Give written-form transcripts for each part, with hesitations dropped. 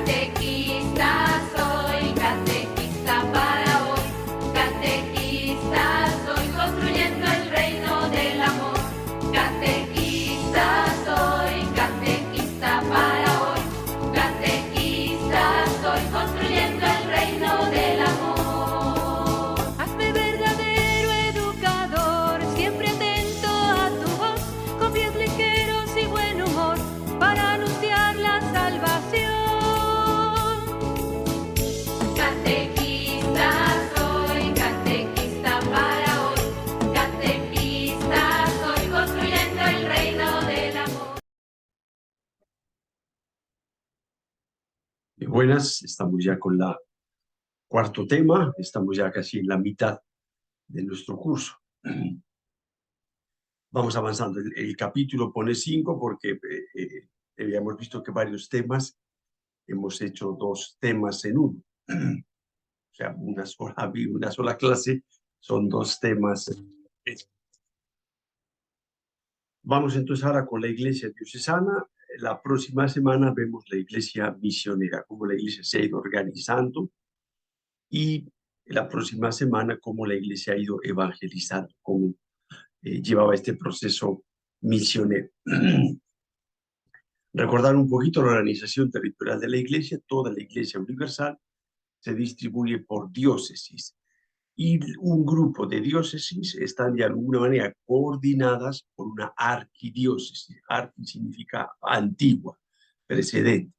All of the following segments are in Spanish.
Catequista soy, catequista para hoy. Catequista soy, construyendo el reino del amor. Catequista soy, catequista para hoy. Catequista soy, construyendo el reino del amor. Hazme verdadero educador, siempre atento a tu voz, con pies ligeros y buen humor, para anunciar la salvación. Catequista soy, catequista para hoy. Catequista soy, construyendo el reino del amor. Buenas, estamos ya con la cuarto tema, estamos ya casi en la mitad de nuestro curso. Vamos avanzando. El capítulo pone 5 porque habíamos visto que varios temas, hemos hecho 2 temas en uno. O sea, una sola clase son 2 temas. Vamos entonces ahora con la iglesia diocesana. La próxima semana vemos la iglesia misionera, cómo la iglesia se ha ido organizando, y la próxima semana cómo la iglesia ha ido evangelizando, cómo llevaba este proceso misionero. Recordar un poquito la organización territorial de la iglesia. Toda la iglesia universal se distribuye por diócesis, y un grupo de diócesis están de alguna manera coordinadas por una arquidiócesis. Arqui significa antigua, precedente.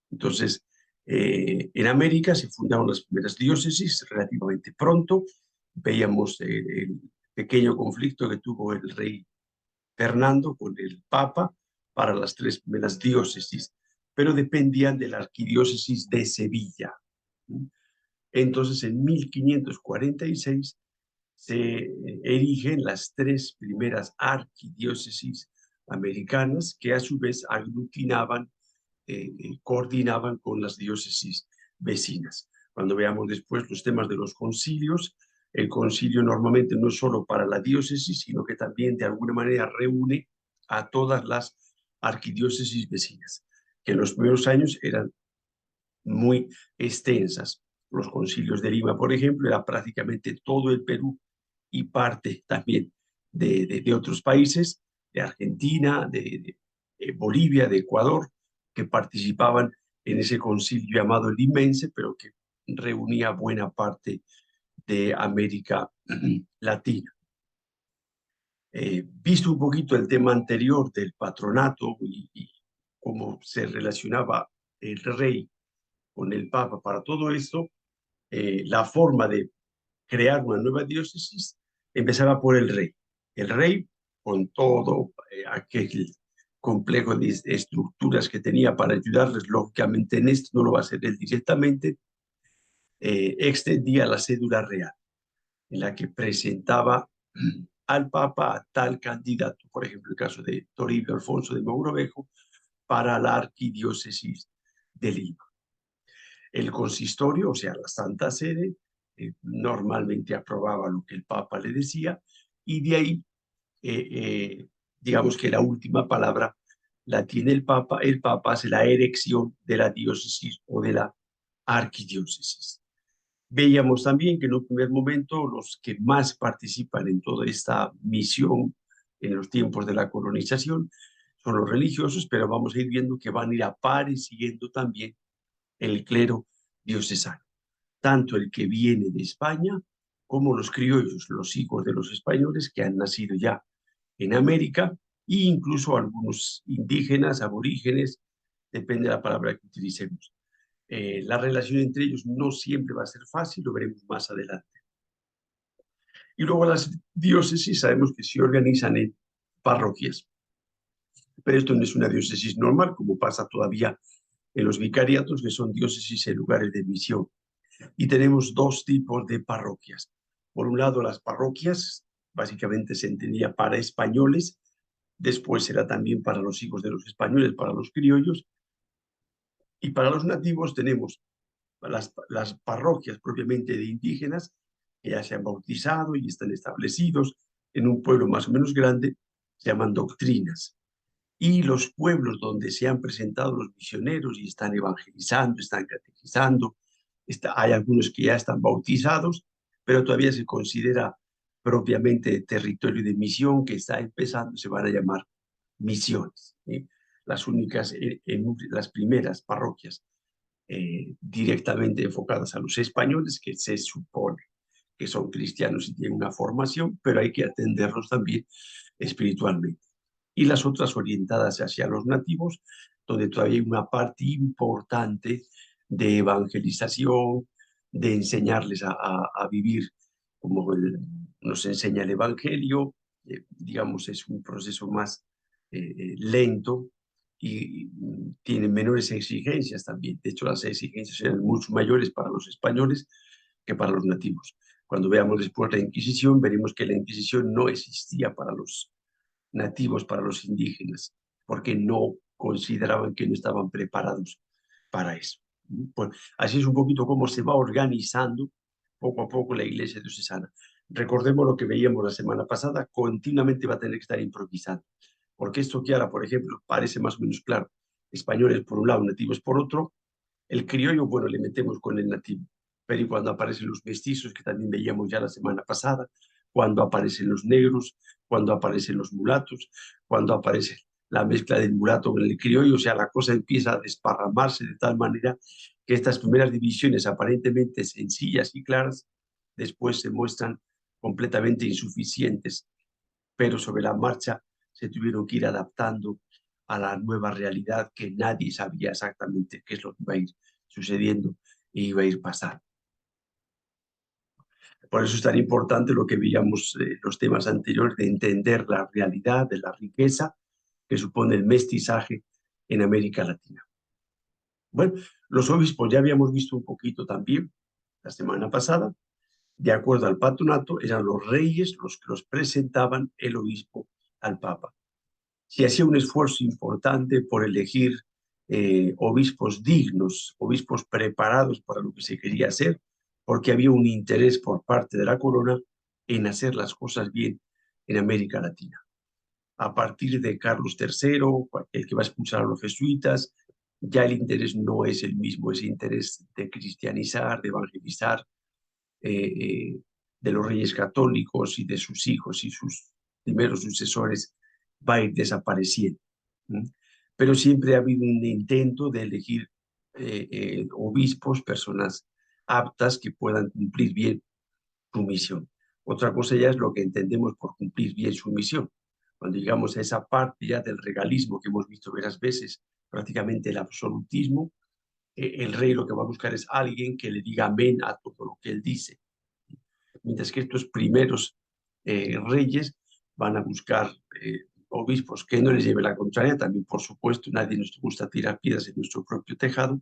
Entonces, en América se fundaron las primeras diócesis relativamente pronto. Veíamos el pequeño conflicto que tuvo el rey Fernando con el Papa para las 3 primeras diócesis, pero dependían de la arquidiócesis de Sevilla. Entonces, en 1546 se erigen las 3 primeras arquidiócesis americanas, que a su vez aglutinaban, coordinaban con las diócesis vecinas. Cuando veamos después los temas de los concilios, el concilio normalmente no es solo para la diócesis, sino que también de alguna manera reúne a todas las arquidiócesis vecinas, que en los primeros años eran muy extensas. Los concilios de Lima, por ejemplo, era prácticamente todo el Perú y parte también de otros países, de Argentina, de Bolivia, de Ecuador, que participaban en ese concilio llamado limense, pero que reunía buena parte de América Latina. Visto un poquito el tema anterior del patronato y cómo se relacionaba el rey con el Papa para todo esto, la forma de crear una nueva diócesis empezaba por el rey. El rey, con todo aquel complejo de estructuras que tenía para ayudarles, lógicamente en esto no lo va a hacer él directamente, extendía la cédula real, en la que presentaba al Papa a tal candidato, por ejemplo, el caso de Toribio Alfonso de Mogrovejo, para la arquidiócesis de Lima. El consistorio, o sea, la Santa Sede, normalmente aprobaba lo que el Papa le decía, y de ahí, digamos que la última palabra la tiene el Papa. El Papa hace la erección de la diócesis o de la arquidiócesis. Veíamos también que en un primer momento los que más participan en toda esta misión en los tiempos de la colonización son los religiosos, pero vamos a ir viendo que van a ir apareciendo también el clero diocesano, tanto el que viene de España como los criollos, los hijos de los españoles que han nacido ya en América, e incluso algunos indígenas, aborígenes, depende de la palabra que utilicemos. La relación entre ellos no siempre va a ser fácil, lo veremos más adelante. Y luego las diócesis sabemos que se organizan en parroquias, pero esto no es una diócesis normal, como pasa todavía en los vicariatos, que son diócesis en lugares de misión. Y tenemos 2 tipos de parroquias. Por un lado, las parroquias, básicamente se entendía para españoles, después era también para los hijos de los españoles, para los criollos, y para los nativos tenemos las parroquias propiamente de indígenas, que ya se han bautizado y están establecidos en un pueblo más o menos grande, se llaman doctrinas. y los pueblos donde se han presentado los misioneros y están evangelizando, están catequizando, hay algunos que ya están bautizados, pero todavía se considera propiamente territorio de misión que está empezando, se van a llamar misiones, ¿sí? Las únicas, las primeras parroquias directamente enfocadas a los españoles, que se supone que son cristianos y tienen una formación, pero hay que atenderlos también espiritualmente. Y las otras orientadas hacia los nativos, donde todavía hay una parte importante de evangelización, de enseñarles a vivir como nos enseña el Evangelio. Digamos, es un proceso más lento y tiene menores exigencias también. De hecho, las exigencias eran mucho mayores para los españoles que para los nativos. Cuando veamos después la Inquisición, veremos que la Inquisición no existía para los nativos, para los indígenas, porque no consideraban que no estaban preparados para eso. Pues así es un poquito cómo se va organizando poco a poco la iglesia diocesana. Recordemos lo que veíamos la semana pasada, continuamente va a tener que estar improvisando, porque esto que ahora, por ejemplo, parece más o menos claro, españoles por un lado, nativos por otro, el criollo, bueno, le metemos con el nativo, pero y cuando aparecen los mestizos, que también veíamos ya la semana pasada, cuando aparecen los negros, cuando aparecen los mulatos, cuando aparece la mezcla del mulato con el criollo, o sea, la cosa empieza a desparramarse de tal manera que estas primeras divisiones aparentemente sencillas y claras, después se muestran completamente insuficientes, pero sobre la marcha se tuvieron que ir adaptando a la nueva realidad que nadie sabía exactamente qué es lo que iba a ir sucediendo y iba a ir pasando. Por eso es tan importante lo que veíamos los temas anteriores de entender la realidad de la riqueza que supone el mestizaje en América Latina. Bueno, los obispos ya habíamos visto un poquito también la semana pasada. De acuerdo al patronato, eran los reyes los que los presentaban el obispo al papa. Se hacía un esfuerzo importante por elegir obispos dignos, obispos preparados para lo que se quería hacer, porque había un interés por parte de la corona en hacer las cosas bien en América Latina. A partir de Carlos III, el que va a expulsar a los jesuitas, ya el interés no es el mismo, ese interés de cristianizar, de evangelizar, de los reyes católicos y de sus hijos y sus primeros sucesores va a ir desapareciendo. Pero siempre ha habido un intento de elegir obispos, personas aptas que puedan cumplir bien su misión. Otra cosa ya es lo que entendemos por cumplir bien su misión. Cuando llegamos a esa parte ya del regalismo que hemos visto varias veces, prácticamente el absolutismo, el rey lo que va a buscar es alguien que le diga amén a todo lo que él dice. Mientras que estos primeros reyes van a buscar obispos que no les lleve la contraria. También, por supuesto, nadie nos gusta tirar piedras en nuestro propio tejado,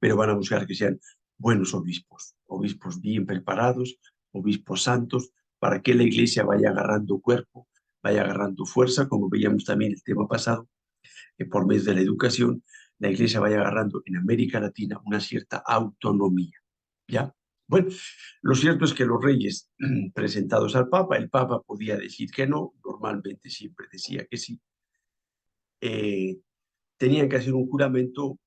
pero van a buscar que sean buenos obispos, obispos bien preparados, obispos santos, para que la iglesia vaya agarrando cuerpo, vaya agarrando fuerza, como veíamos también el tema pasado, que por medio de la educación, la iglesia vaya agarrando en América Latina una cierta autonomía, ¿ya? Bueno, lo cierto es que los reyes presentados al Papa, el Papa podía decir que no, normalmente siempre decía que sí, tenían que hacer un juramento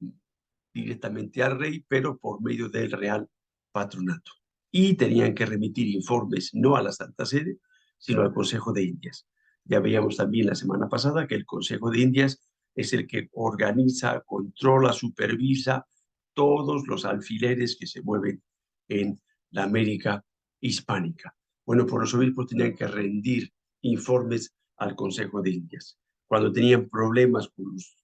directamente al rey, pero por medio del Real Patronato. Y tenían que remitir informes no a la Santa Sede, sino al Consejo de Indias. Ya veíamos también la semana pasada que el Consejo de Indias es el que organiza, controla, supervisa todos los alfileres que se mueven en la América hispánica. Bueno, pues los obispos tenían que rendir informes al Consejo de Indias. Cuando tenían problemas con los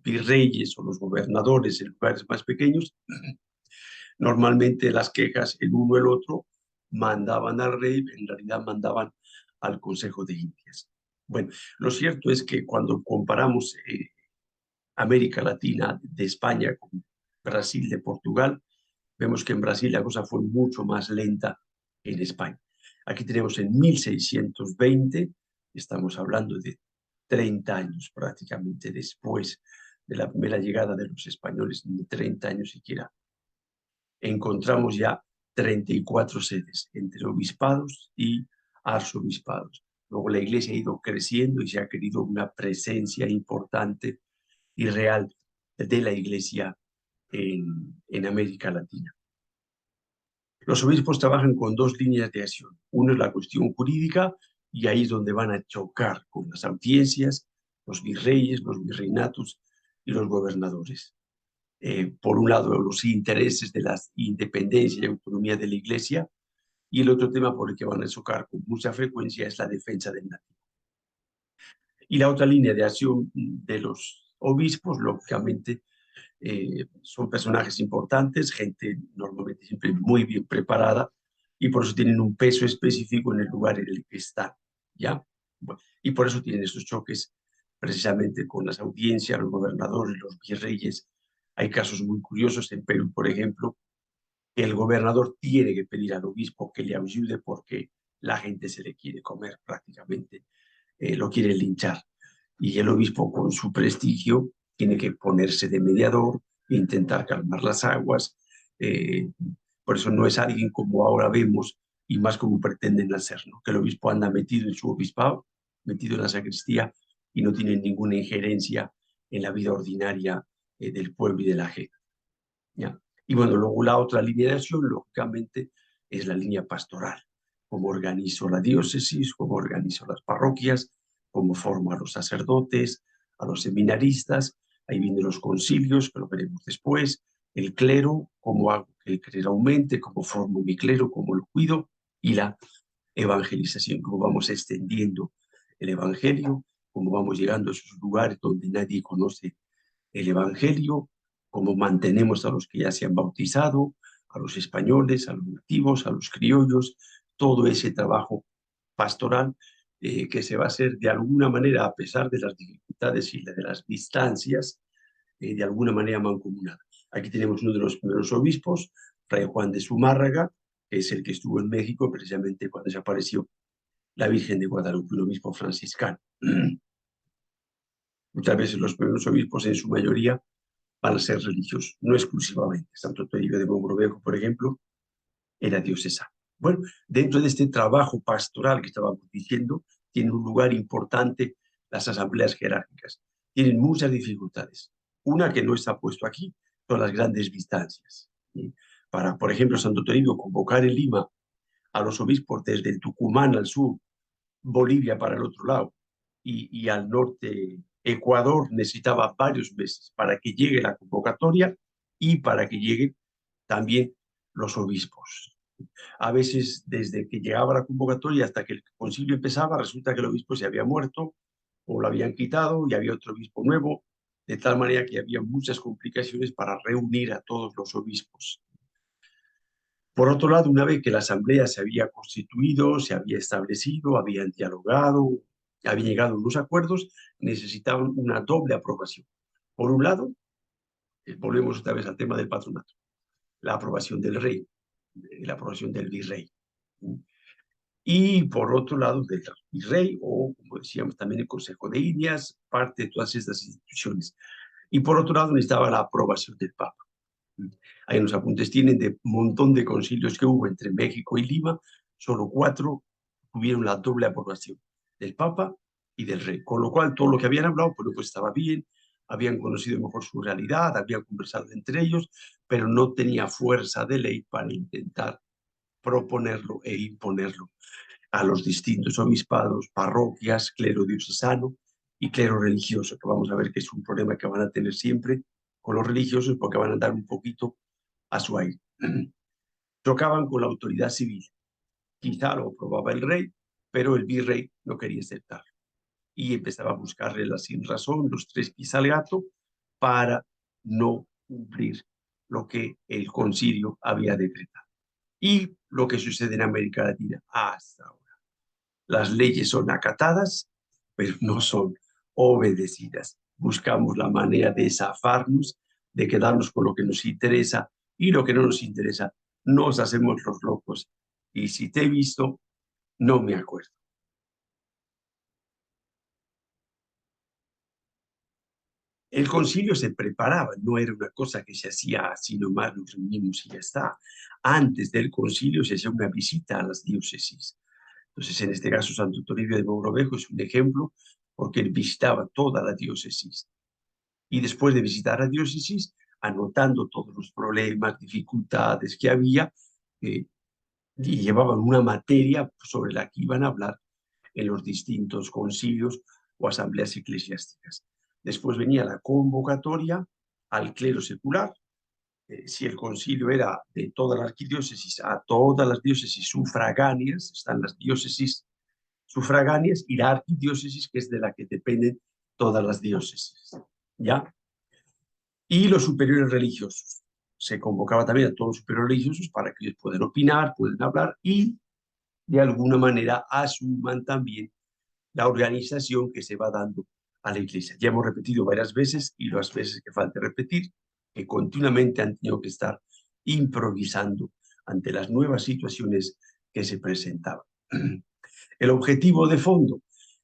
virreyes o los gobernadores en lugares más pequeños, normalmente las quejas el uno el otro mandaban al rey, en realidad mandaban al Consejo de Indias. Bueno, lo cierto es que cuando comparamos América Latina de España con Brasil de Portugal, vemos que en Brasil la cosa fue mucho más lenta que en España. Aquí tenemos en 1620, estamos hablando de 30 años prácticamente después de la primera llegada de los españoles, ni 30 años siquiera, encontramos ya 34 sedes entre obispados y arzobispados. Luego la iglesia ha ido creciendo y se ha querido una presencia importante y real de la iglesia en América Latina. Los obispos trabajan con dos líneas de acción. Uno es la cuestión jurídica, y ahí es donde van a chocar con las audiencias, los virreyes, los virreinatos y los gobernadores. Por un lado, los intereses de la independencia y autonomía de la iglesia, y el otro tema por el que van a chocar con mucha frecuencia es la defensa del nativo. Y la otra línea de acción de los obispos, lógicamente, son personajes importantes, gente normalmente siempre muy bien preparada, y por eso tienen un peso específico en el lugar en el que están, ¿ya? Bueno, y por eso tienen estos choques precisamente con las audiencias, los gobernadores, los virreyes. Hay casos muy curiosos en Perú, por ejemplo, que el gobernador tiene que pedir al obispo que le ayude porque la gente se le quiere comer prácticamente, lo quiere linchar. Y el obispo, con su prestigio, tiene que ponerse de mediador e intentar calmar las aguas. Eh, por eso no es alguien como ahora vemos, y más como pretenden hacerlo, que el obispo anda metido en su obispado, metido en la sacristía, y no tiene ninguna injerencia en la vida ordinaria del pueblo y de la gente, ¿ya? Y bueno, luego la otra línea de acción, lógicamente, es la línea pastoral. Cómo organizo la diócesis, cómo organizo las parroquias, cómo formo a los sacerdotes, a los seminaristas. Ahí vienen los concilios, que lo veremos después. El clero, cómo hago que el clero aumente, cómo formo mi clero, cómo lo cuido. Y la evangelización, cómo vamos extendiendo el evangelio, cómo vamos llegando a esos lugares donde nadie conoce el evangelio, cómo mantenemos a los que ya se han bautizado, a los españoles, a los nativos, a los criollos, todo ese trabajo pastoral que se va a hacer de alguna manera, a pesar de las dificultades y de las distancias, de alguna manera mancomunada. Aquí tenemos uno de los primeros obispos, Fray Juan de Zumárraga, que es el que estuvo en México precisamente cuando desapareció la Virgen de Guadalupe, un obispo franciscano. Muchas veces los primeros obispos, en su mayoría, van a ser religiosos, no exclusivamente. Santo Toribio de Mogrovejo, por ejemplo, era diocesano. Bueno, dentro de este trabajo pastoral que estábamos diciendo, tiene un lugar importante las asambleas jerárquicas. Tienen muchas dificultades. Una que no está puesto aquí son las grandes distancias. ¿Sí? Para, por ejemplo, Santo Toribio convocar en Lima a los obispos desde el Tucumán al sur, Bolivia para el otro lado, y al norte Ecuador, necesitaba varios meses para que llegue la convocatoria y para que lleguen también los obispos. A veces, desde que llegaba la convocatoria hasta que el concilio empezaba, resulta que el obispo se había muerto o lo habían quitado y había otro obispo nuevo, de tal manera que había muchas complicaciones para reunir a todos los obispos. Por otro lado, una vez que la asamblea se había constituido, se había establecido, habían dialogado, habían llegado a unos acuerdos, necesitaban una doble aprobación. Por un lado, volvemos otra vez al tema del patronato, la aprobación del rey, la aprobación del virrey. Y por otro lado, del virrey, o como decíamos también el Consejo de Indias, parte de todas estas instituciones. Y por otro lado, necesitaba la aprobación del Papa. Ahí en los apuntes tienen de un montón de concilios que hubo entre México y Lima, solo 4 tuvieron la doble aprobación del Papa y del Rey, con lo cual todo lo que habían hablado pues estaba bien, habían conocido mejor su realidad, habían conversado entre ellos, pero no tenía fuerza de ley para intentar proponerlo e imponerlo a los distintos obispados, parroquias, clero diocesano y clero religioso, que vamos a ver que es un problema que van a tener siempre con los religiosos porque van a andar un poquito a su aire. Chocaban con la autoridad civil. Quizá lo aprobaba el rey, pero el virrey no quería aceptarlo. Y empezaba a buscarle la sin razón, los 3 pies al gato, para no cumplir lo que el concilio había decretado. Y lo que sucede en América Latina hasta ahora. Las leyes son acatadas, pero no son obedecidas. Buscamos la manera de zafarnos, de quedarnos con lo que nos interesa, y lo que no nos interesa, nos hacemos los locos. Y si te he visto, no me acuerdo. El concilio se preparaba, no era una cosa que se hacía así nomás, nos reunimos y ya está. Antes del concilio se hacía una visita a las diócesis. Entonces, en este caso, Santo Toribio de Mogrovejo es un ejemplo porque él visitaba toda la diócesis. Y después de visitar la diócesis, anotando todos los problemas, dificultades que había, y llevaban una materia sobre la que iban a hablar en los distintos concilios o asambleas eclesiásticas. Después venía la convocatoria al clero secular. Si el concilio era de toda la arquidiócesis a todas las diócesis sufragáneas, están las diócesis sufragáneas y la arquidiócesis, que es de la que dependen todas las diócesis, ¿ya? Y los superiores religiosos. Se convocaba también a todos los superiores religiosos para que ellos puedan opinar, puedan hablar y de alguna manera asuman también la organización que se va dando a la iglesia. Ya hemos repetido varias veces y las veces que falte repetir, que continuamente han tenido que estar improvisando ante las nuevas situaciones que se presentaban. El objetivo de fondo,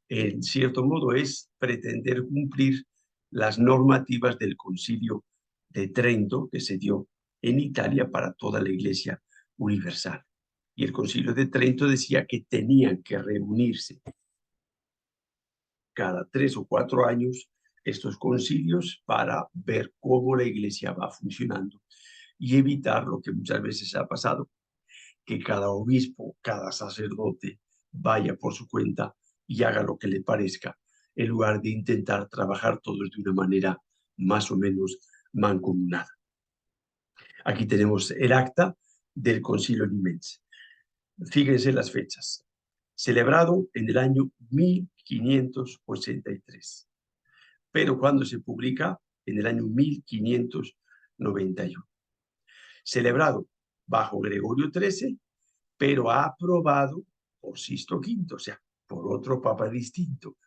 en cierto modo, es pretender cumplir las normativas del Concilio de Trento que se dio en Italia para toda la Iglesia universal. Y el Concilio de Trento decía que tenían que reunirse cada 3 o 4 años estos concilios para ver cómo la Iglesia va funcionando y evitar lo que muchas veces ha pasado, que cada obispo, cada sacerdote vaya por su cuenta y haga lo que le parezca, en lugar de intentar trabajar todos de una manera más o menos mancomunada. Aquí tenemos el acta del Concilio Limense. Fíjense las fechas. Celebrado en el año 1583, pero cuando se publica en el año 1591. Celebrado bajo Gregorio XIII, pero aprobado por Sisto V, o sea, por otro papa distinto.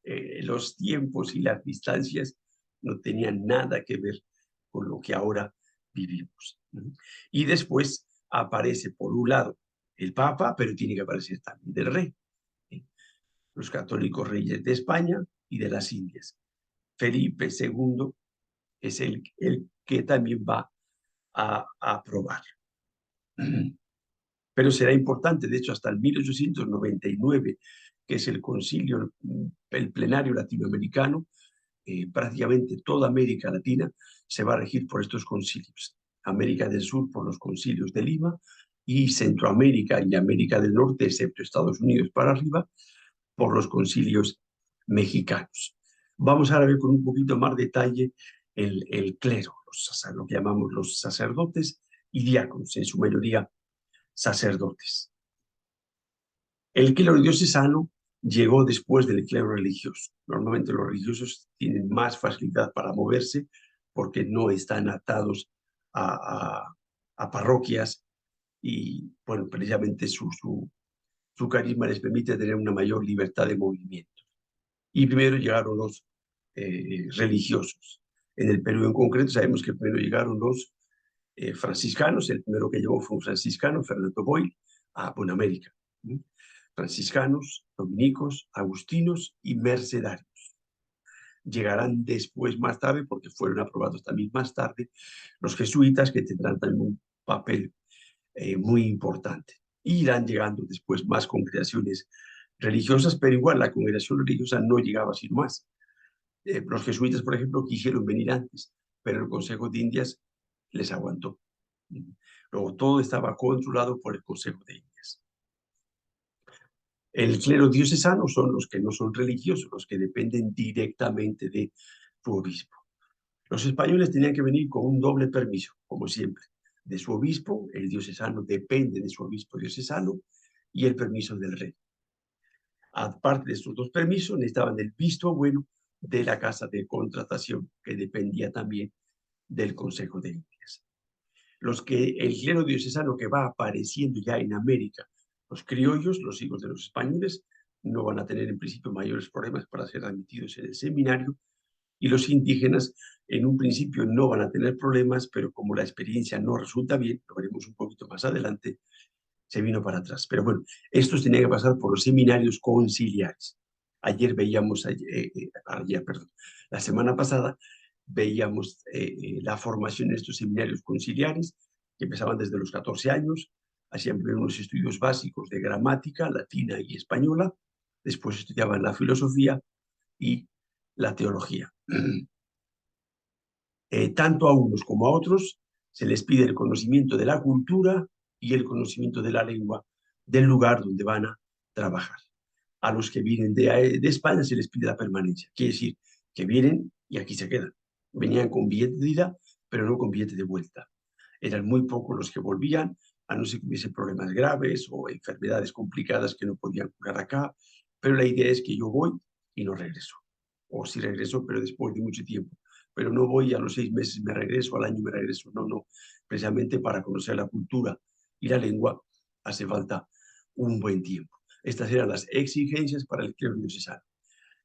Los tiempos y las distancias no tenían nada que ver con lo que ahora vivimos. Y después aparece, por un lado, el papa, pero tiene que aparecer también el rey. Los católicos reyes de España y de las Indias. Felipe II es el que también va a aprobar. Pero será importante, de hecho, hasta el 1899, que es el concilio, el plenario latinoamericano, prácticamente toda América Latina se va a regir por estos concilios. América del Sur por los concilios de Lima y Centroamérica y América del Norte, excepto Estados Unidos para arriba, por los concilios mexicanos. Vamos ahora a ver con un poquito más detalle el clero, lo que llamamos los sacerdotes y diáconos, en su mayoría sacerdotes. El clero diocesano llegó después del clero religioso. Normalmente los religiosos tienen más facilidad para moverse porque no están atados a parroquias y, bueno, precisamente su carisma les permite tener una mayor libertad de movimiento. Y primero llegaron los religiosos. En el Perú en concreto sabemos que primero llegaron los franciscanos. El primero que llegó fue un franciscano, Fernando Boyle, a Buenamérica. Franciscanos, dominicos, agustinos y mercedarios. Llegarán después, más tarde, porque fueron aprobados también más tarde, los jesuitas, que tendrán también un papel muy importante. Irán llegando después más congregaciones religiosas, pero igual la congregación religiosa no llegaba sin más. Los jesuitas, por ejemplo, quisieron venir antes, pero el Consejo de Indias les aguantó. Luego todo estaba controlado por el Consejo de Indias. El clero diocesano son los que no son religiosos, los que dependen directamente de su obispo. Los españoles tenían que venir con un doble permiso, como siempre, de su obispo. El diocesano depende de su obispo diocesano y el permiso del rey. Aparte de estos dos permisos, necesitaban el visto bueno de la casa de contratación, que dependía también del Consejo de Indias. El clero diocesano que va apareciendo ya en América, los criollos, los hijos de los españoles, no van a tener en principio mayores problemas para ser admitidos en el seminario, y los indígenas en un principio no van a tener problemas, pero como la experiencia no resulta bien, lo veremos un poquito más adelante, se vino para atrás. Pero bueno, estos tenían que pasar por los seminarios conciliares. Ayer veíamos, la semana pasada veíamos la formación en estos seminarios conciliares, que empezaban desde los 14 años hacían primero unos estudios básicos de gramática latina y española, después estudiaban la filosofía y la teología. Tanto a unos como a otros se les pide el conocimiento de la cultura y el conocimiento de la lengua del lugar donde van a trabajar. A los que vienen de España se les pide la permanencia, quiere decir que vienen y aquí se quedan. Venían con billete de ida, pero no con billete de vuelta. Eran muy pocos los que volvían, a no ser que hubiese problemas graves o enfermedades complicadas que no podían curar acá, pero la idea es que yo voy y no regreso. O si regreso, pero después de mucho tiempo. Pero no voy a los 6 meses me regreso, al año me regreso. No, no. Precisamente para conocer la cultura y la lengua hace falta un buen tiempo. Estas eran las exigencias para el clero diocesano.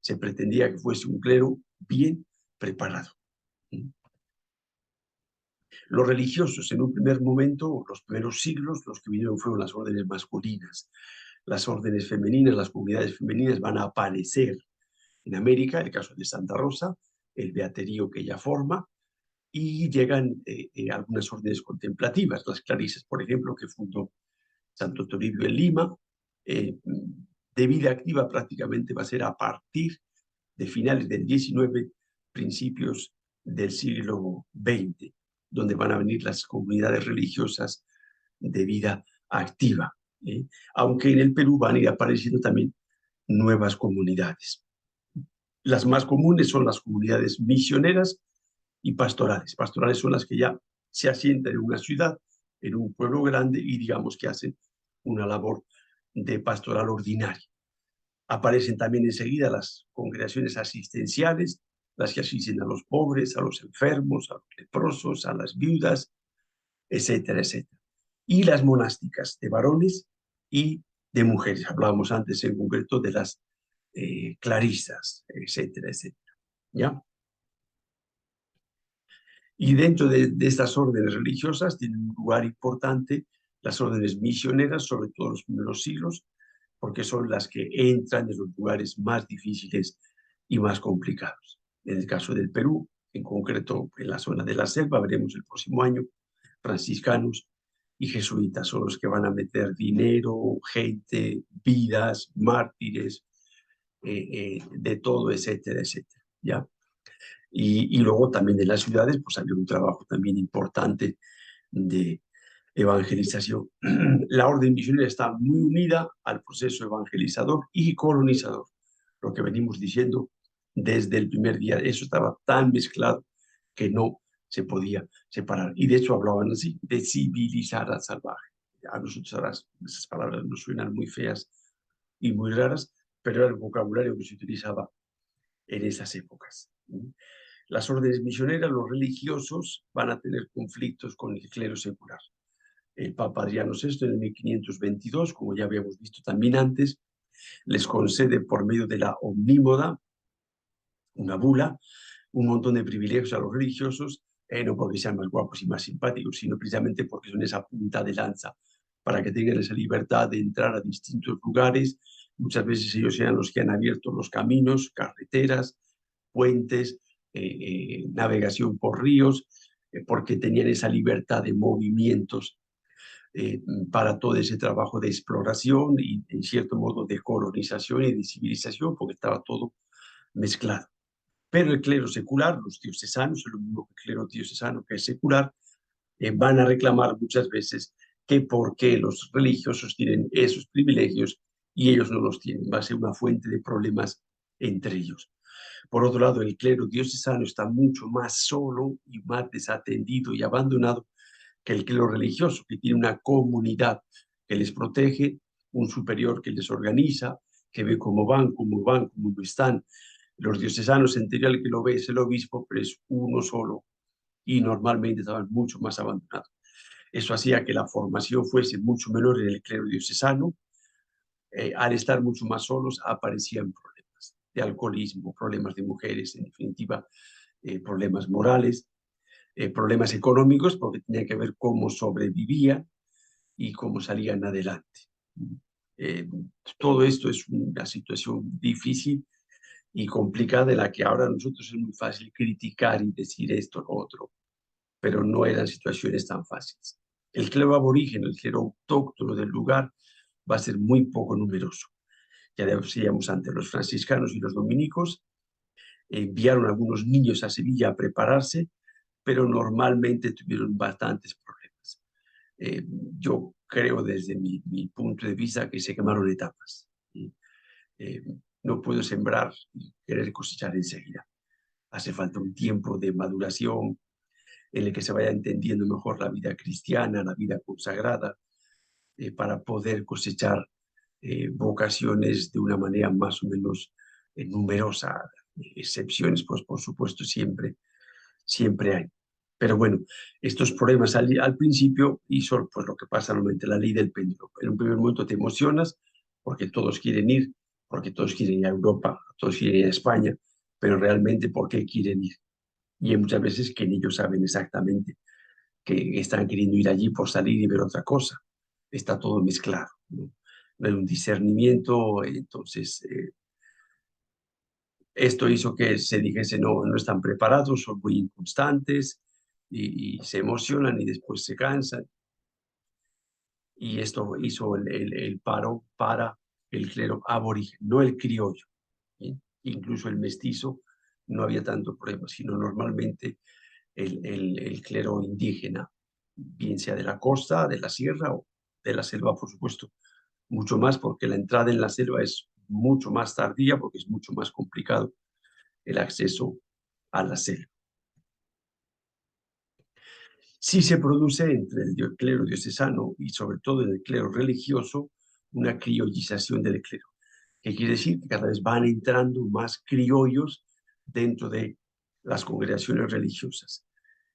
Se pretendía que fuese un clero bien preparado. Los religiosos, en un primer momento, los primeros siglos, los que vinieron fueron las órdenes masculinas. Las órdenes femeninas, las comunidades femeninas van a aparecer en América, el caso de Santa Rosa, el beaterío que ella forma, y llegan algunas órdenes contemplativas, las clarisas, por ejemplo, que fundó Santo Toribio en Lima. De vida activa prácticamente va a ser a partir de finales del XIX, principios del siglo XX, donde van a venir las comunidades religiosas de vida activa. Aunque en el Perú van a ir apareciendo también nuevas comunidades. Las más comunes son las comunidades misioneras y pastorales. Pastorales son las que ya se asientan en una ciudad, en un pueblo grande y digamos que hacen una labor de pastoral ordinaria. Aparecen también enseguida las congregaciones asistenciales, las que asisten a los pobres, a los enfermos, a los leprosos, a las viudas, etcétera, etcétera. Y las monásticas de varones y de mujeres. Hablábamos antes en concreto de las clarisas, etcétera, etcétera. ¿Ya? Y dentro de estas órdenes religiosas tienen un lugar importante las órdenes misioneras, sobre todo en los primeros siglos, porque son las que entran en los lugares más difíciles y más complicados. En el caso del Perú, en concreto en la zona de la selva, veremos el próximo año, franciscanos y jesuitas son los que van a meter dinero, gente, vidas, mártires, de todo, etcétera, etcétera, ¿ya? Y luego también en las ciudades, pues había un trabajo también importante de evangelización. La orden misionera está muy unida al proceso evangelizador y colonizador, lo que venimos diciendo desde el primer día. Eso estaba tan mezclado que no se podía separar. Y de hecho hablaban así, de civilizar al salvaje. A nosotros ahora esas palabras nos suenan muy feas y muy raras, pero era el vocabulario que se utilizaba en esas épocas. Las órdenes misioneras, los religiosos, van a tener conflictos con el clero secular. El Papa Adriano VI en 1522, como ya habíamos visto también antes, les concede por medio de la omnímoda, una bula, un montón de privilegios a los religiosos, no porque sean más guapos y más simpáticos, sino precisamente porque son esa punta de lanza para que tengan esa libertad de entrar a distintos lugares. Muchas veces ellos sean los que han abierto los caminos, carreteras, puentes, navegación por ríos, porque tenían esa libertad de movimientos para todo ese trabajo de exploración y, en cierto modo, de colonización y de civilización, porque estaba todo mezclado. Pero el clero secular, los diocesanos, lo mismo que el clero diocesano que es secular, van a reclamar muchas veces que por qué los religiosos tienen esos privilegios y ellos no los tienen. Va a ser una fuente de problemas entre ellos. Por otro lado, el clero diocesano está mucho más solo y más desatendido y abandonado que el clero religioso, que tiene una comunidad que les protege, un superior que les organiza, que ve cómo van, cómo no están. Los diocesanos, en teoría, el que lo ve es el obispo, pero es uno solo y normalmente estaban mucho más abandonados. Eso hacía que la formación fuese mucho menor en el clero diocesano. Al estar mucho más solos, aparecían problemas de alcoholismo, problemas de mujeres, en definitiva, problemas morales, problemas económicos, porque tenía que ver cómo sobrevivían y cómo salían adelante. Eh, Todo esto es una situación difícil y complicada de la que ahora a nosotros es muy fácil criticar y decir esto o otro, pero no eran situaciones tan fáciles. El clero aborigen, el clero autóctono del lugar, va a ser muy poco numeroso. Ya decíamos antes, los franciscanos y los dominicos enviaron a algunos niños a Sevilla a prepararse, pero normalmente tuvieron bastantes problemas. Yo creo desde mi punto de vista que se quemaron etapas. Eh, no puedo sembrar y querer cosechar enseguida. Hace falta un tiempo de maduración en el que se vaya entendiendo mejor la vida cristiana, la vida consagrada, para poder cosechar vocaciones de una manera más o menos numerosa. Excepciones, pues por supuesto, siempre hay. Pero bueno, estos problemas al principio y son pues, lo que pasa normalmente, la ley del péndulo. En un primer momento te emocionas porque todos quieren ir, porque todos quieren ir a Europa, todos quieren ir a España, pero realmente ¿por qué quieren ir? Y hay muchas veces que ni ellos saben exactamente que están queriendo ir allí por salir y ver otra cosa. Está todo mezclado, ¿no? No hay un discernimiento, entonces esto hizo que se dijese no están preparados, son muy inconstantes y se emocionan y después se cansan. Y esto hizo el paro para el clero aborigen, no el criollo, ¿sí? Incluso el mestizo no había tanto problema, sino normalmente el clero indígena, bien sea de la costa, de la sierra o de la selva, por supuesto, mucho más porque la entrada en la selva es mucho más tardía, porque es mucho más complicado el acceso a la selva. Sí se produce entre el clero diocesano y sobre todo en el clero religioso una criollización del clero, que quiere decir que cada vez van entrando más criollos dentro de las congregaciones religiosas.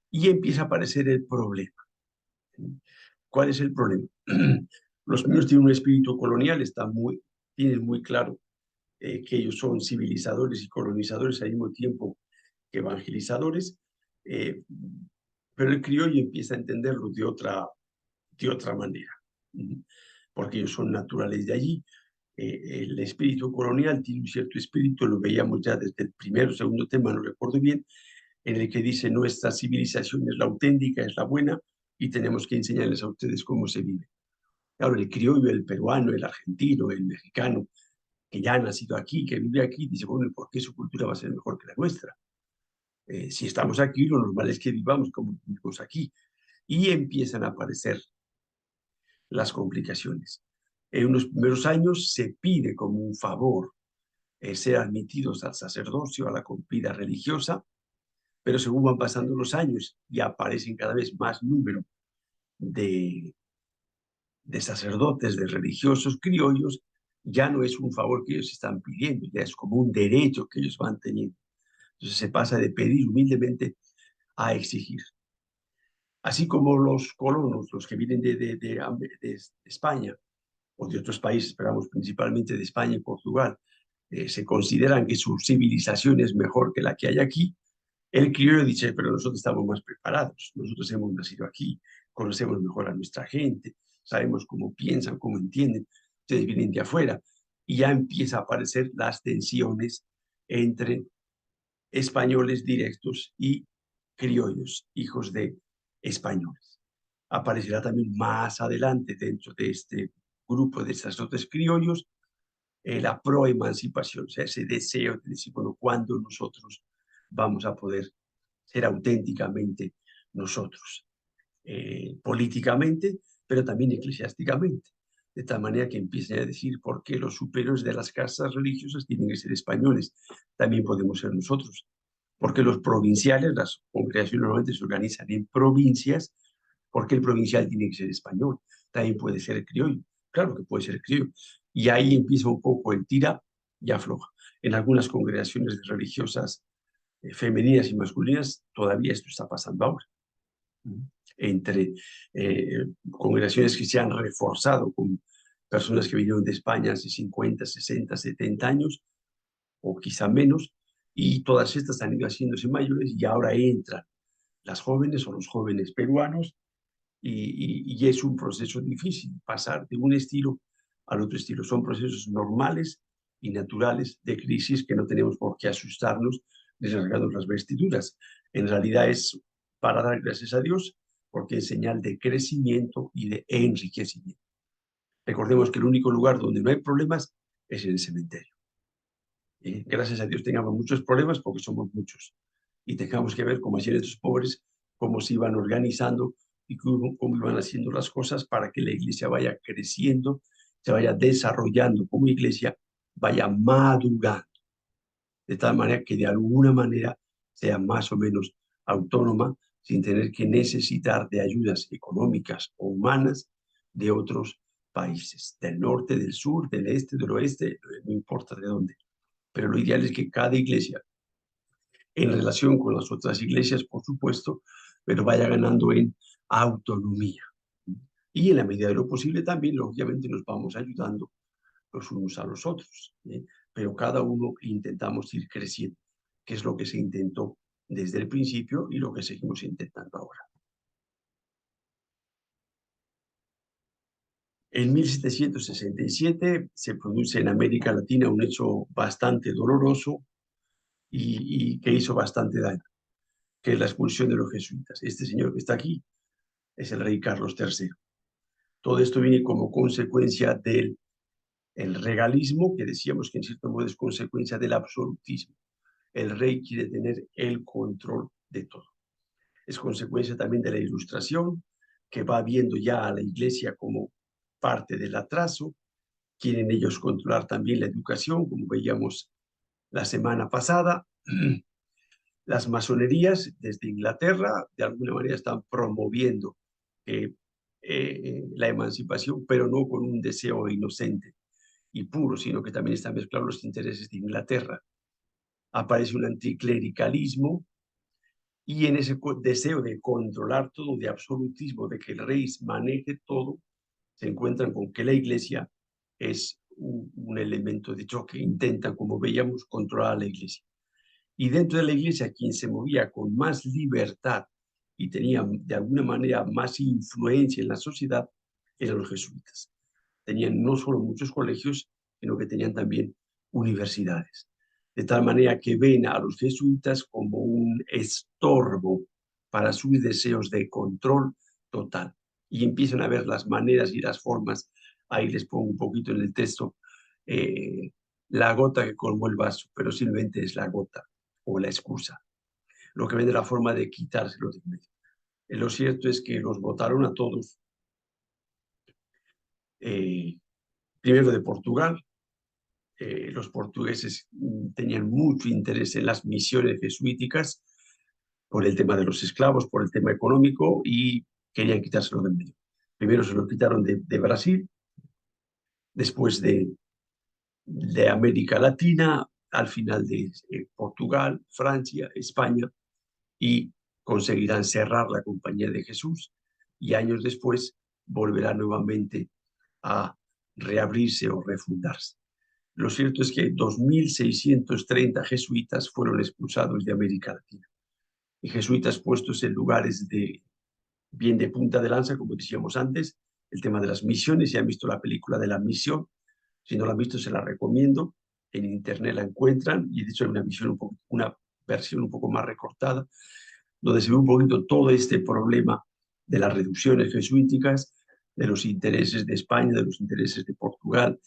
Y empieza a aparecer el problema. ¿Cuál es el problema? Los niños tienen un espíritu colonial, tienen muy claro que ellos son civilizadores y colonizadores al mismo tiempo que evangelizadores, eh, pero el criollo empieza a entenderlo de otra manera, porque ellos son naturales de allí. El espíritu colonial tiene un cierto espíritu, lo veíamos ya desde el primero o segundo tema, no recuerdo bien, en el que dice nuestra civilización es la auténtica, es la buena, y tenemos que enseñarles a ustedes cómo se vive. Claro, el criollo, el peruano, el argentino, el mexicano, que ya ha nacido aquí, que vive aquí, dice, bueno, ¿por qué su cultura va a ser mejor que la nuestra? Si estamos aquí, lo normal es que vivamos como vivimos aquí. Y empiezan a aparecer las complicaciones. En unos primeros años se pide como un favor ser admitidos al sacerdocio, a la vida religiosa, pero según van pasando los años y aparecen cada vez más número de, de sacerdotes, de religiosos criollos, ya no es un favor que ellos están pidiendo, ya es como un derecho que ellos van teniendo. Entonces se pasa de pedir humildemente a exigir. Así como los colonos, los que vienen de España o de otros países, esperamos principalmente de España y Portugal, se consideran que su civilización es mejor que la que hay aquí, el criollo dice, pero nosotros estamos más preparados, nosotros hemos nacido aquí, conocemos mejor a nuestra gente, sabemos cómo piensan, cómo entienden, ustedes vienen de afuera, y ya empieza a aparecer las tensiones entre españoles directos y criollos, hijos de españoles. Aparecerá también más adelante dentro de este grupo de sacerdotes criollos la proemancipación, o sea, ese deseo de decir, bueno, ¿cuándo nosotros vamos a poder ser auténticamente nosotros? Políticamente, pero también eclesiásticamente. De tal manera que empiecen a decir por qué los superiores de las casas religiosas tienen que ser españoles, también podemos ser nosotros. Porque los provinciales, las congregaciones normalmente se organizan en provincias, porque el provincial tiene que ser español, también puede ser criollo, claro que puede ser criollo. Y ahí empieza un poco el tira y afloja. En algunas congregaciones religiosas femeninas y masculinas todavía esto está pasando ahora. Entre congregaciones que se han reforzado con personas que vinieron de España hace 50, 60, 70 años, o quizá menos, y todas estas han ido haciéndose mayores y ahora entran las jóvenes o los jóvenes peruanos y es un proceso difícil pasar de un estilo al otro estilo. Son procesos normales y naturales de crisis que no tenemos por qué asustarnos ni rasgarnos las vestiduras. En realidad es para dar gracias a Dios porque es señal de crecimiento y de enriquecimiento. Recordemos que el único lugar donde no hay problemas es en el cementerio. Gracias a Dios tengamos muchos problemas porque somos muchos. Y tengamos que ver cómo hacían estos pobres, cómo se iban organizando y cómo iban haciendo las cosas para que la iglesia vaya creciendo, se vaya desarrollando como iglesia, vaya madurando, de tal manera que de alguna manera sea más o menos autónoma, sin tener que necesitar de ayudas económicas o humanas de otros países, del norte, del sur, del este, del oeste, no importa de dónde. Pero lo ideal es que cada iglesia, en relación con las otras iglesias, por supuesto, pero vaya ganando en autonomía. Y en la medida de lo posible también, lógicamente, nos vamos ayudando los unos a los otros, pero cada uno intentamos ir creciendo, que es lo que se intentó desde el principio y lo que seguimos intentando ahora. En 1767 se produce en América Latina un hecho bastante doloroso y que hizo bastante daño, que es la expulsión de los jesuitas. Este señor que está aquí es el rey Carlos III. Todo esto viene como consecuencia del regalismo, que decíamos que en cierto modo es consecuencia del absolutismo. El rey quiere tener el control de todo. Es consecuencia también de la Ilustración, que va viendo ya a la iglesia como parte del atraso. Quieren ellos controlar también la educación, como veíamos la semana pasada. Las masonerías desde Inglaterra de alguna manera están promoviendo la emancipación, pero no con un deseo inocente y puro, sino que también están mezclados los intereses de Inglaterra. Aparece un anticlericalismo y en ese deseo de controlar todo, de absolutismo, de que el rey maneje todo, se encuentran con que la iglesia es un elemento de choque. Intentan, como veíamos, controlar a la iglesia. Y dentro de la iglesia, quien se movía con más libertad y tenía de alguna manera más influencia en la sociedad eran los jesuitas. Tenían no solo muchos colegios, sino que tenían también universidades. De tal manera que ven a los jesuitas como un estorbo para sus deseos de control total. Y empiezan a ver las maneras y las formas. Ahí les pongo un poquito en el texto la gota que colmó el vaso, pero simplemente es la gota o la excusa. Lo que ven de la forma de quitárselo de en medio. Lo cierto es que los votaron a todos. Primero de Portugal. Los portugueses tenían mucho interés en las misiones jesuíticas por el tema de los esclavos, por el tema económico y querían quitárselo de en medio. Primero se lo quitaron de Brasil, después de América Latina, al final de Portugal, Francia, España, y conseguirán cerrar la Compañía de Jesús y años después volverá nuevamente a reabrirse o refundarse. Lo cierto es que 2.630 jesuitas fueron expulsados de América Latina y jesuitas puestos en lugares bien de punta de lanza, como decíamos antes, el tema de las misiones. Si han visto la película de La Misión, si no la han visto se la recomiendo, en internet la encuentran y de hecho hay una versión un poco más recortada, donde se ve un poquito todo este problema de las reducciones jesuíticas, de los intereses de España, de los intereses de Portugal,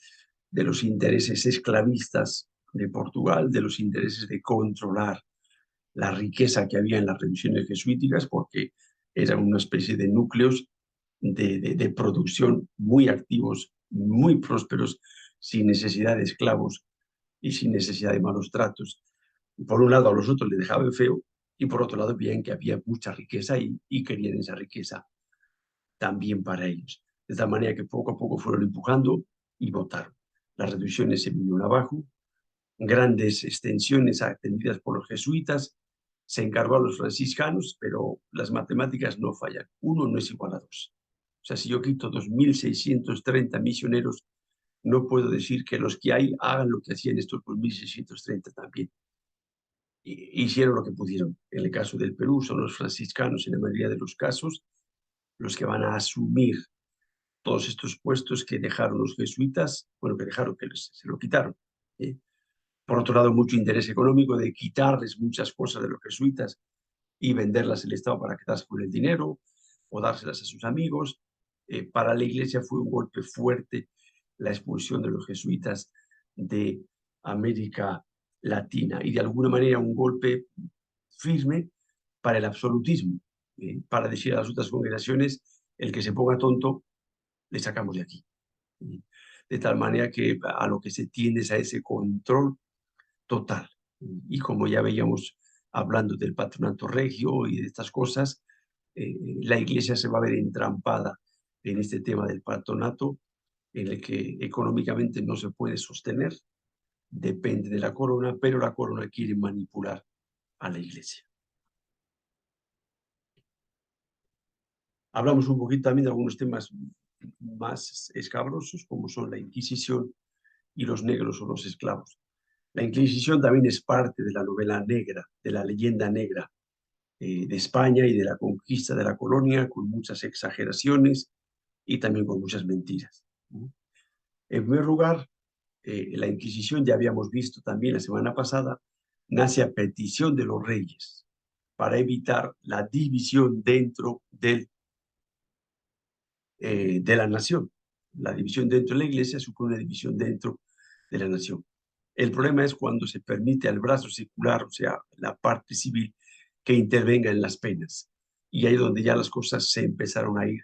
de los intereses esclavistas de Portugal, de los intereses de controlar la riqueza que había en las reducciones jesuíticas, porque eran una especie de núcleos de producción muy activos, muy prósperos, sin necesidad de esclavos y sin necesidad de malos tratos. Por un lado a los otros les dejaban feo y por otro lado veían que había mucha riqueza y querían esa riqueza también para ellos. De tal manera que poco a poco fueron empujando y votaron. Las reducciones se vinieron abajo, grandes extensiones atendidas por los jesuitas, se encargó a los franciscanos, pero las matemáticas no fallan. 1 no es igual a 2. O sea, si yo quito 2.630 misioneros, no puedo decir que los que hay hagan lo que hacían estos 2.630 también. Hicieron lo que pudieron. En el caso del Perú son los franciscanos, en la mayoría de los casos, los que van a asumir todos estos puestos que dejaron los jesuitas, bueno, que dejaron, que se lo quitaron. Por otro lado, mucho interés económico de quitarles muchas cosas de los jesuitas y venderlas al Estado para quedarse con el dinero, o dárselas a sus amigos. Para la Iglesia fue un golpe fuerte la expulsión de los jesuitas de América Latina y de alguna manera un golpe firme para el absolutismo, para decir a las otras congregaciones, el que se ponga tonto, le sacamos de aquí. De tal manera que a lo que se tiende es a ese control total. Y como ya veíamos hablando del patronato regio y de estas cosas, la Iglesia se va a ver entrampada en este tema del patronato, en el que económicamente no se puede sostener, depende de la corona, pero la corona quiere manipular a la Iglesia. Hablamos un poquito también de algunos temas más escabrosos, como son la Inquisición y los negros o los esclavos. La Inquisición también es parte de la novela negra, de la leyenda negra de España y de la conquista de la colonia, con muchas exageraciones y también con muchas mentiras. En primer lugar, la Inquisición, ya habíamos visto también la semana pasada, nace a petición de los reyes para evitar la división dentro de la nación. La división dentro de la iglesia supone una división dentro de la nación. El problema es cuando se permite al brazo secular, o sea, la parte civil, que intervenga en las penas. Y ahí es donde ya las cosas se empezaron a ir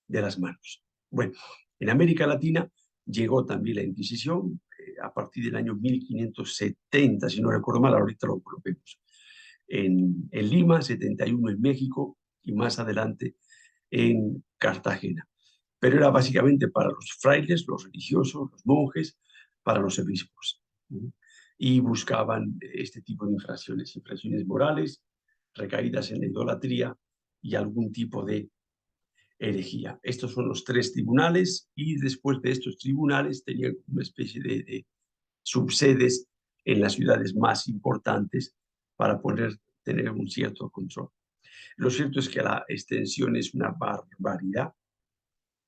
de las manos. Bueno, en América Latina llegó también la Inquisición a partir del año 1570, si no recuerdo mal, ahorita lo vemos. En Lima, 71 en México y más adelante en Cartagena. Pero era básicamente para los frailes, los religiosos, los monjes, para los obispos. Y buscaban este tipo de infracciones morales, recaídas en la idolatría y algún tipo de herejía. Estos son los tres tribunales y después de estos tribunales tenían una especie de subsedes en las ciudades más importantes para tener un cierto control. Lo cierto es que la extensión es una barbaridad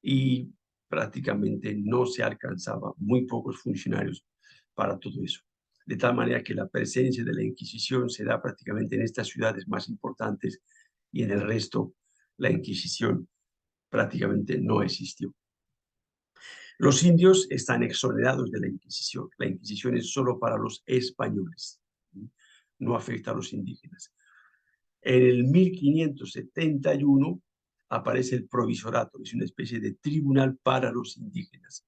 y prácticamente no se alcanzaba, muy pocos funcionarios para todo eso. De tal manera que la presencia de la Inquisición se da prácticamente en estas ciudades más importantes y en el resto la Inquisición prácticamente no existió. Los indios están exonerados de la Inquisición. La Inquisición es solo para los españoles, no afecta a los indígenas. En el 1571 aparece el provisorato, que es una especie de tribunal para los indígenas,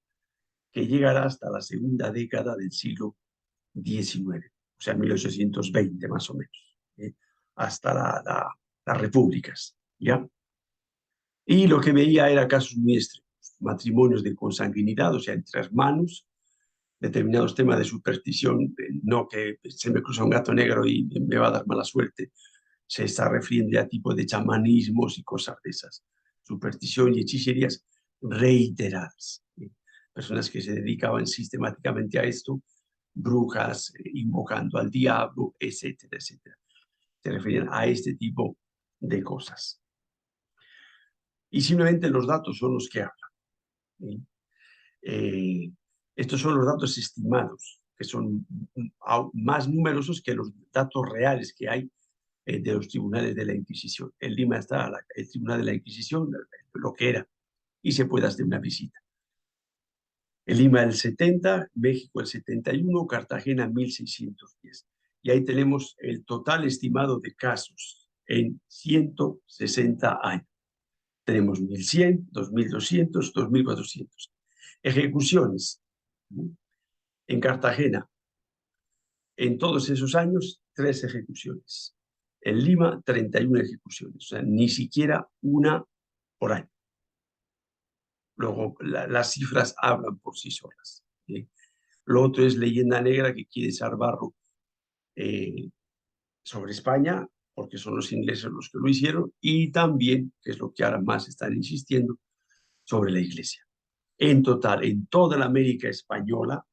que llegará hasta la segunda década del siglo XIX, o sea, 1820 más o menos, hasta las repúblicas, ¿ya? Y lo que veía era casos muy extremos, matrimonios de consanguinidad, o sea, entre hermanos, determinados temas de superstición, no que se me cruza un gato negro y me va a dar mala suerte, se está refiriendo a tipo de chamanismos y cosas de esas, superstición y hechicerías reiteradas. Personas que se dedicaban sistemáticamente a esto, brujas, invocando al diablo, etcétera, etcétera. Se referían a este tipo de cosas. Y simplemente los datos son los que hablan. Estos son los datos estimados, que son más numerosos que los datos reales que hay de los tribunales de la Inquisición. En Lima está el Tribunal de la Inquisición, lo que era, y se puede hacer una visita. En Lima el 70, México el 71, Cartagena 1610. Y ahí tenemos el total estimado de casos en 160 años. Tenemos 1100, 2200, 2400. Ejecuciones. En Cartagena, en todos esos años, 3 ejecuciones. En Lima, 31 ejecuciones. O sea, ni siquiera una por año. Luego, las cifras hablan por sí solas. Lo otro es leyenda negra que quiere echar barro sobre España, porque son los ingleses los que lo hicieron, y también, que es lo que ahora más están insistiendo, sobre la Iglesia. En total, en toda la América española,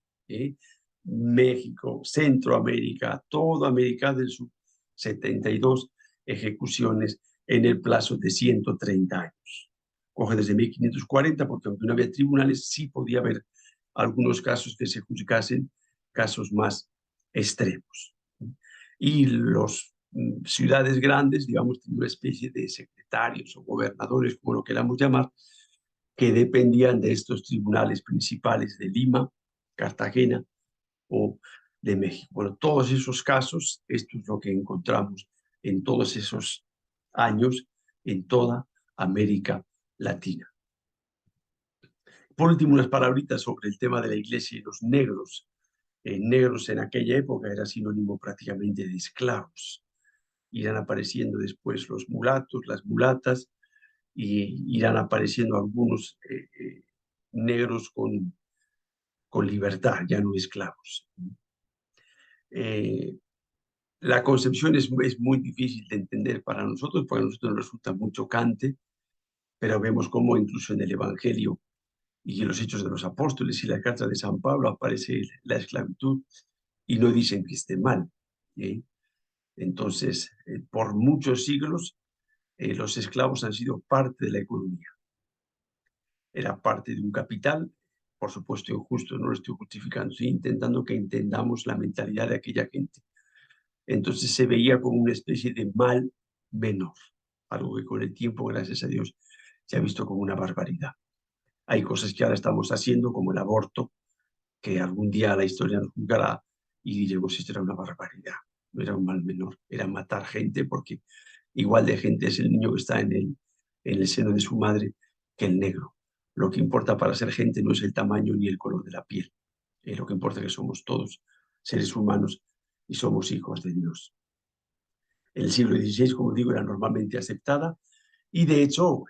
México, Centroamérica, toda América del Sur, 72 ejecuciones en el plazo de 130 años. Coge desde 1540, porque aunque no había tribunales, sí podía haber algunos casos que se juzgasen, casos más extremos. Y los ciudades grandes, digamos, tenían una especie de secretarios o gobernadores, como lo queramos llamar, que dependían de estos tribunales principales de Lima, Cartagena o de México. Bueno, todos esos casos, esto es lo que encontramos en todos esos años en toda América Latina. Por último, unas palabritas sobre el tema de la iglesia y los negros. Negros en aquella época era sinónimo prácticamente de esclavos. Irán apareciendo después los mulatos, las mulatas, y irán apareciendo algunos negros con libertad, ya no esclavos. La concepción es muy difícil de entender para nosotros, porque a nosotros nos resulta muy chocante, pero vemos cómo incluso en el Evangelio y en los Hechos de los Apóstoles y la carta de San Pablo aparece la esclavitud y no dicen que esté mal. Entonces, por muchos siglos, los esclavos han sido parte de la economía. Era parte de un capital, por supuesto injusto, no lo estoy justificando, estoy intentando que entendamos la mentalidad de aquella gente. Entonces se veía como una especie de mal menor, algo que con el tiempo, gracias a Dios, se ha visto como una barbaridad. Hay cosas que ahora estamos haciendo, como el aborto, que algún día la historia nos juzgará y diremos, esto era una barbaridad, no era un mal menor, era matar gente, porque igual de gente es el niño que está en el seno de su madre que el negro. Lo que importa para ser gente no es el tamaño ni el color de la piel. Lo que importa es que somos todos seres humanos y somos hijos de Dios. En el siglo XVI, como digo, era normalmente aceptada y de hecho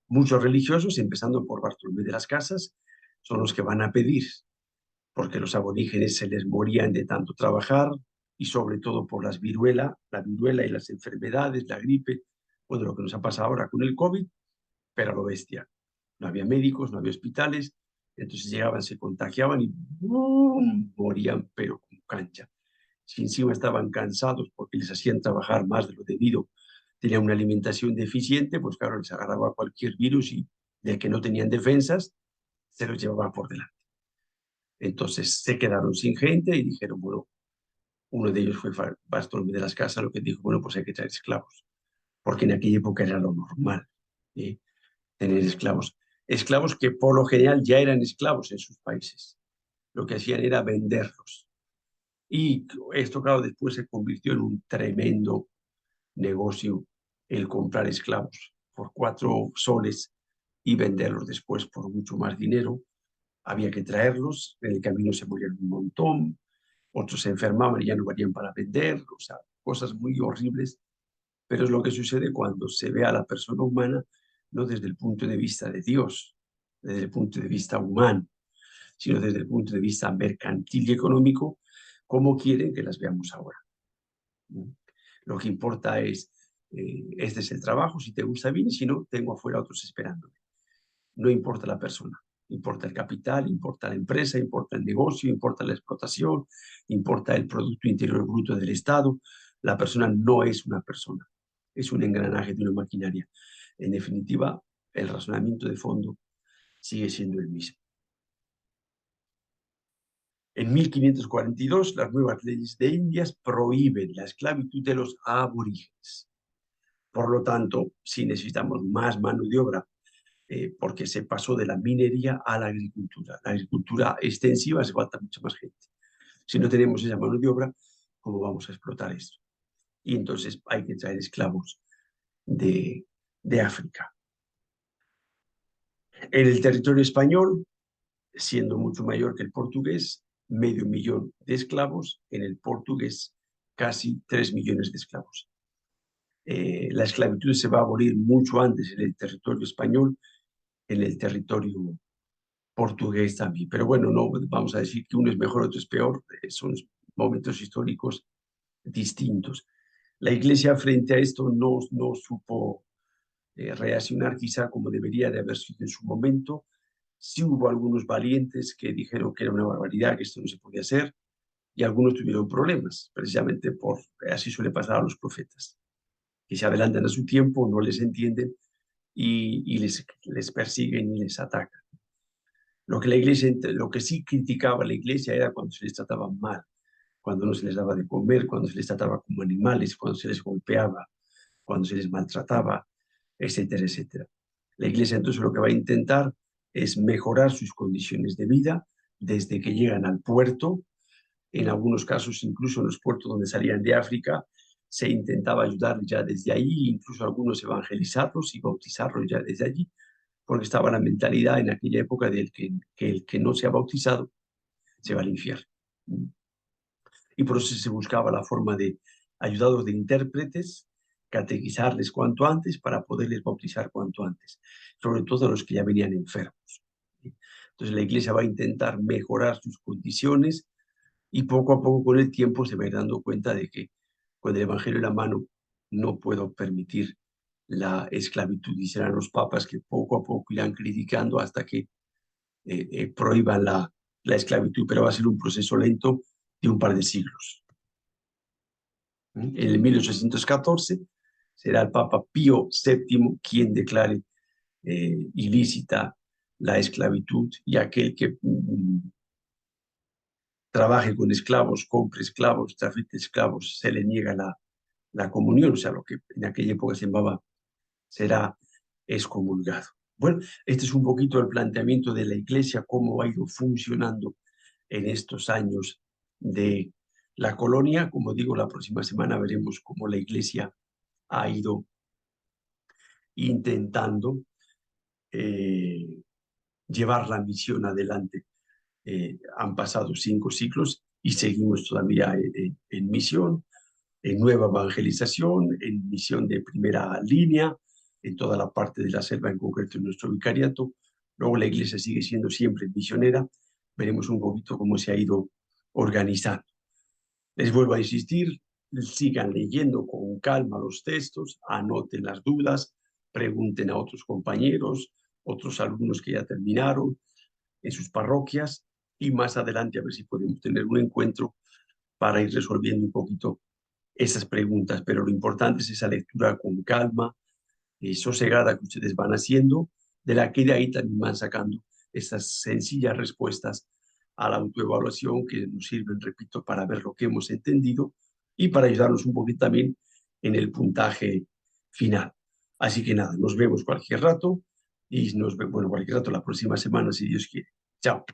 muchos religiosos, empezando por Bartolomé de las Casas, son los que van a pedir, porque los aborígenes se les morían de tanto trabajar y sobre todo por la viruela y las enfermedades, la gripe, bueno, lo que nos ha pasado ahora con el COVID, pero a lo bestia. No había médicos, no había hospitales, entonces llegaban, se contagiaban y ¡bum!, morían, pero con cancha. Si encima estaban cansados porque les hacían trabajar más de lo debido, tenían una alimentación deficiente, pues claro, les agarraba cualquier virus y de que no tenían defensas, se los llevaba por delante. Entonces se quedaron sin gente y dijeron, bueno, uno de ellos fue Bartolomé de las Casas, lo que dijo, bueno, pues hay que traer esclavos, porque en aquella época era lo normal, tener esclavos. Esclavos que por lo general ya eran esclavos en sus países. Lo que hacían era venderlos. Y esto, claro, después se convirtió en un tremendo negocio el comprar esclavos por 4 soles y venderlos después por mucho más dinero. Había que traerlos, en el camino se morían un montón, otros se enfermaban y ya no valían para vender, o sea, cosas muy horribles, pero es lo que sucede cuando se ve a la persona humana no desde el punto de vista de Dios, desde el punto de vista humano, sino desde el punto de vista mercantil y económico, como quieren que las veamos ahora. Lo que importa es, este es el trabajo, si te gusta bien, y si no, tengo afuera otros esperándome. No importa la persona, importa el capital, importa la empresa, importa el negocio, importa la explotación, importa el Producto Interior Bruto del Estado. La persona no es una persona, es un engranaje de una maquinaria. En definitiva, el razonamiento de fondo sigue siendo el mismo. En 1542, las nuevas leyes de Indias prohíben la esclavitud de los aborígenes. Por lo tanto, si necesitamos más mano de obra, porque se pasó de la minería a la agricultura. La agricultura extensiva hace falta mucha más gente. Si no tenemos esa mano de obra, ¿cómo vamos a explotar esto? Y entonces hay que traer esclavos de África. En el territorio español, siendo mucho mayor que el portugués, 500.000 de esclavos, en el portugués casi 3 millones de esclavos. La esclavitud se va a abolir mucho antes en el territorio español, en el territorio portugués también. Pero bueno, no vamos a decir que uno es mejor, otro es peor, son momentos históricos distintos. La Iglesia frente a esto no supo reaccionar quizá como debería de haber sido en su momento. Sí hubo algunos valientes que dijeron que era una barbaridad, que esto no se podía hacer, y algunos tuvieron problemas, precisamente por, así suele pasar a los profetas, que se adelantan a su tiempo, no les entienden y les persiguen y les atacan. Lo que sí criticaba la Iglesia era cuando se les trataba mal, cuando no se les daba de comer, cuando se les trataba como animales, cuando se les golpeaba, cuando se les maltrataba, etcétera, etcétera. La Iglesia entonces lo que va a intentar es mejorar sus condiciones de vida desde que llegan al puerto. En algunos casos, incluso en los puertos donde salían de África, se intentaba ayudarles ya desde ahí, incluso algunos evangelizarlos y bautizarlos ya desde allí, porque estaba la mentalidad en aquella época del que el que no se ha bautizado se va al infierno. Y por eso se buscaba la forma de, ayudados de intérpretes, catequizarles cuanto antes para poderles bautizar cuanto antes, sobre todo a los que ya venían enfermos. Entonces la Iglesia va a intentar mejorar sus condiciones y poco a poco con el tiempo se va a ir dando cuenta de que con el Evangelio en la mano no puedo permitir la esclavitud. Y serán los papas que poco a poco irán criticando hasta que prohíban la esclavitud, pero va a ser un proceso lento de un par de siglos. En el 1814 será el Papa Pío VII quien declare ilícita la esclavitud y aquel que trabaje con esclavos, compre esclavos, trafique esclavos, se le niega la comunión, o sea, lo que en aquella época se llamaba, será excomulgado. Bueno, este es un poquito el planteamiento de la Iglesia, cómo ha ido funcionando en estos años de la colonia. Como digo, la próxima semana veremos cómo la Iglesia ha ido intentando llevar la misión adelante. Han pasado 5 siglos y seguimos todavía en misión, en nueva evangelización, en misión de primera línea, en toda la parte de la selva, en concreto en nuestro vicariato. Luego la Iglesia sigue siendo siempre misionera. Veremos un poquito cómo se ha ido organizando. Les vuelvo a insistir, sigan leyendo con calma los textos, anoten las dudas, pregunten a otros compañeros, otros alumnos que ya terminaron en sus parroquias y más adelante a ver si podemos tener un encuentro para ir resolviendo un poquito esas preguntas. Pero lo importante es esa lectura con calma, sosegada que ustedes van haciendo, de la que de ahí también van sacando esas sencillas respuestas a la autoevaluación que nos sirven, repito, para ver lo que hemos entendido y para ayudarnos un poquito también en el puntaje final. Así que nada, nos vemos cualquier rato y nos vemos, bueno, cualquier rato la próxima semana, si Dios quiere. Chao.